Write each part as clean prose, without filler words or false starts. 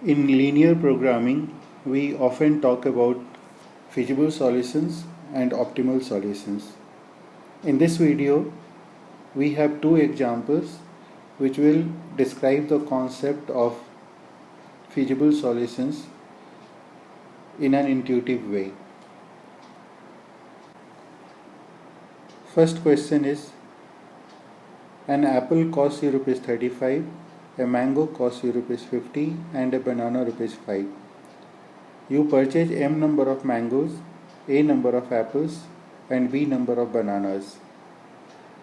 In linear programming, we often talk about feasible solutions and optimal solutions. In this video, we have two examples which will describe the concept of feasible solutions in an intuitive way. First question is, an apple costs you rupees 35, a mango costs you rupees 50 and a banana rupees 5. You purchase m number of mangoes, a number of apples and b number of bananas.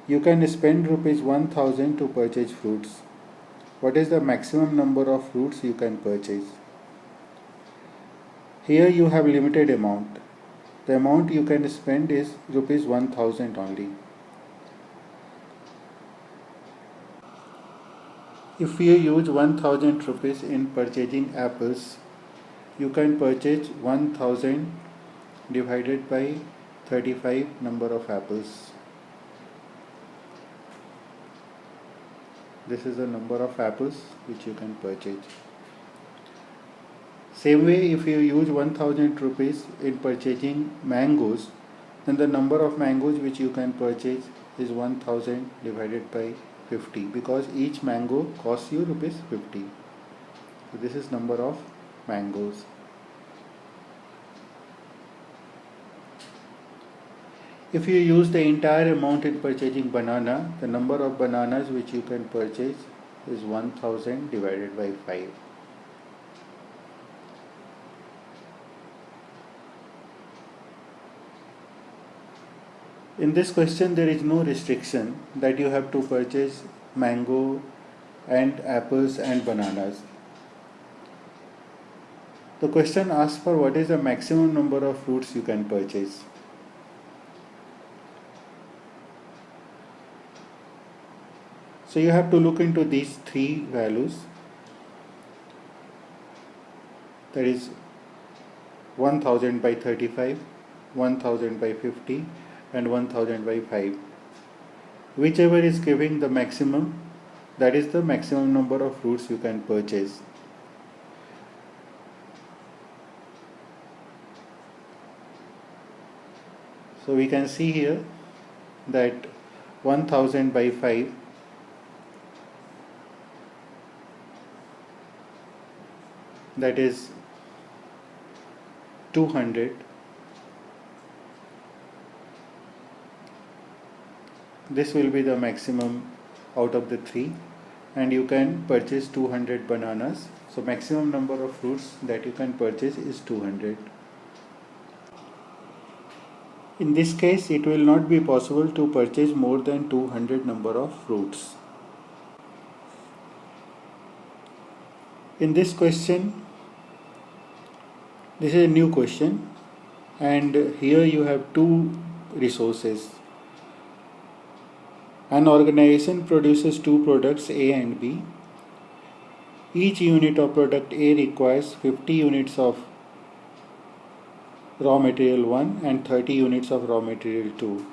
You can spend rupees 1000 to purchase fruits. What is the maximum number of fruits you can purchase? Here you have limited amount. The amount you can spend is rupees 1000 only. If you use 1000 rupees in purchasing apples, you can purchase 1000 divided by 35 number of apples. This is the number of apples which you can purchase. Same way, if you use 1000 rupees in purchasing mangoes, then the number of mangoes which you can purchase is 1000 divided by 50, because each mango costs you rupees 50. So this is number of mangoes. If you use the entire amount in purchasing banana, the number of bananas which you can purchase is 1000 divided by 5. In this question, there is no restriction that you have to purchase mango and apples and bananas. The question asks for what is the maximum number of fruits you can purchase. So you have to look into these three values, that is 1000 by 35, 1000 by 50 and 1000 by 5. Whichever is giving the maximum, that is the maximum number of fruits you can purchase. So we can see here that 1000 by 5 that is 200. This will be the maximum out of the three, and you can purchase 200 bananas. So maximum number of fruits that you can purchase is 200. In this case, it will not be possible to purchase more than 200 number of fruits. In this question, this is a new question, and here you have two resources. An organization produces two products A and B. Each unit of product A requires 50 units of raw material 1 and 30 units of raw material 2.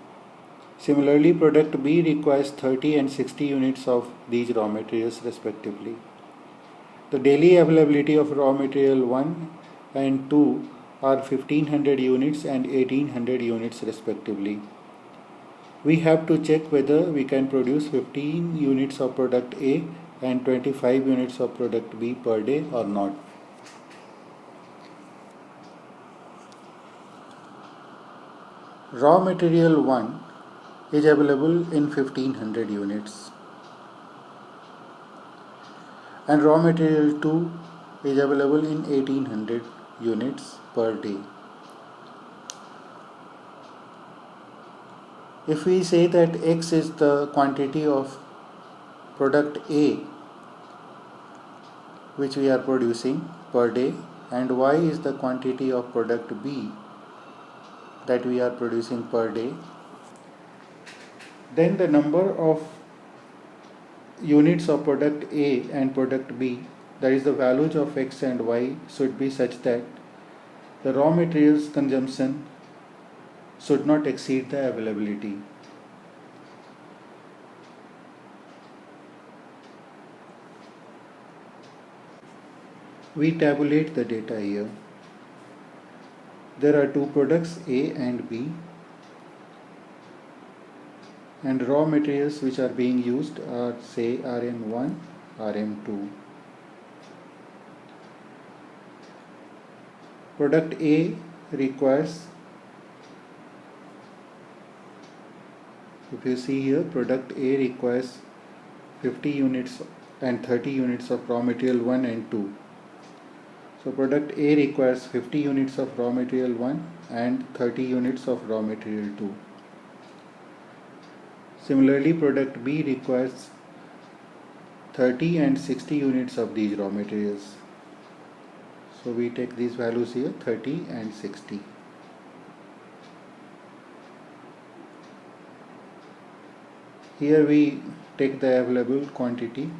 Similarly, product B requires 30 and 60 units of these raw materials respectively. The daily availability of raw material 1 and 2 are 1500 units and 1800 units respectively. We have to check whether we can produce 15 units of product A and 25 units of product B per day or not. Raw material 1 is available in 1500 units and raw material 2 is available in 1800 units per day. If we say that X is the quantity of product A which we are producing per day and Y is the quantity of product B that we are producing per day, then the number of units of product A and product B, that is the values of X and Y, should be such that the raw materials consumption should not exceed the availability. We tabulate the data here. There are two products A and B, and raw materials which are being used are, say, RM1, RM2. Product A requires, if you see here, product A requires 50 units and 30 units of raw material 1 and 2. So product A requires 50 units of raw material 1 and 30 units of raw material 2. Similarly, product B requires 30 and 60 units of these raw materials. So we take these values here, 30 and 60. Here we take the available quantity.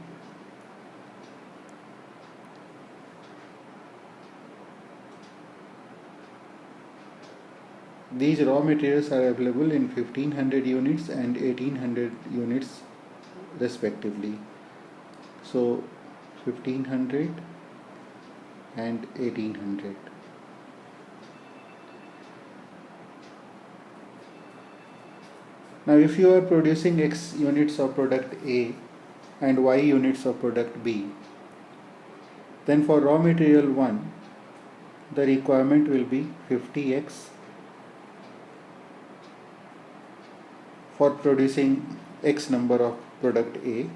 These raw materials are available in 1500 units and 1800 units respectively. So 1500 and 1800. Now if you are producing X units of product A and Y units of product B, then for raw material 1 the requirement will be 50X for producing X number of product A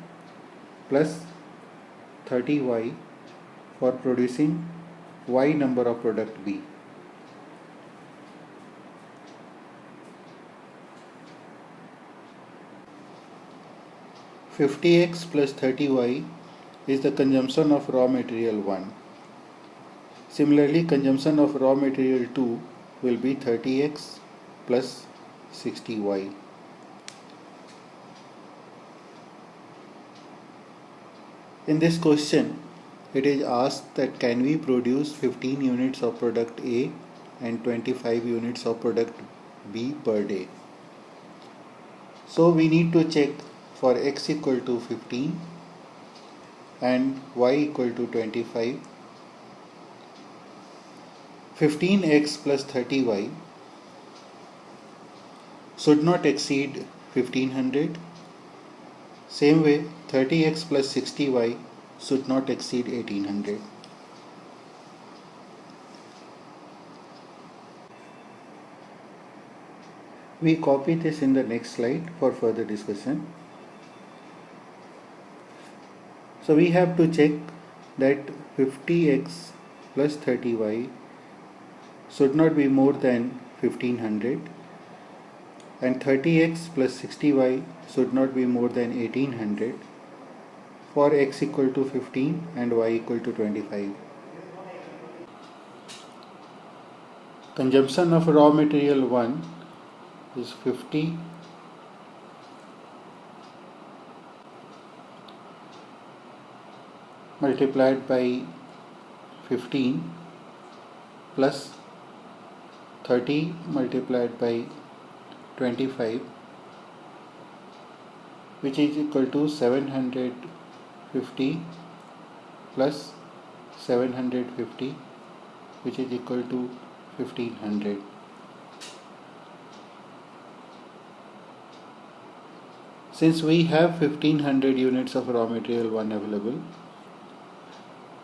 plus 30Y for producing Y number of product B. $50X plus 30Y is the consumption of raw material 1. Similarly, consumption of raw material 2 will be 30X plus 60Y. In this question, it is asked that can we produce 15 units of product A and 25 units of product B per day. So we need to check for X equal to 15 and Y equal to 25. 15X plus 30Y should not exceed 1500. Same way, 30X plus 60Y should not exceed 1800. We copy this in the next slide for further discussion. So we have to check that 50X plus 30Y should not be more than 1500 and 30X plus 60Y should not be more than 1800 for X equal to 15 and Y equal to 25. Consumption of raw material 1 is 50 multiplied by 15 plus 30 multiplied by 25, which is equal to 750 plus 750, which is equal to 1500. Since we have 1500 units of raw material 1 available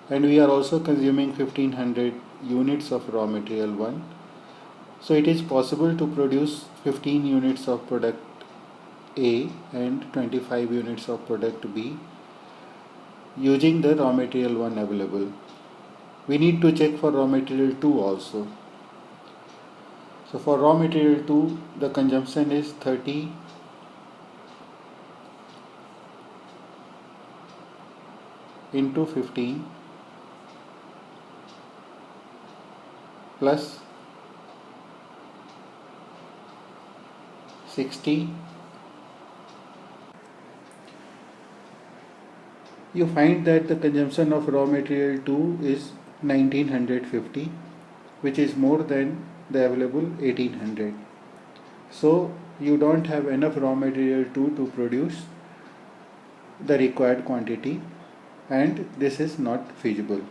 and we are also consuming 1500 units of raw material 1, so it is possible to produce 15 units of product A and 25 units of product B using the raw material 1 available. We need to check for raw material 2 also. So for raw material 2, the consumption is 30 into 15 plus 60. You find that the consumption of raw material 2 is 1950, which is more than the available 1800. So you don't have enough raw material 2 to produce the required quantity, and this is not feasible.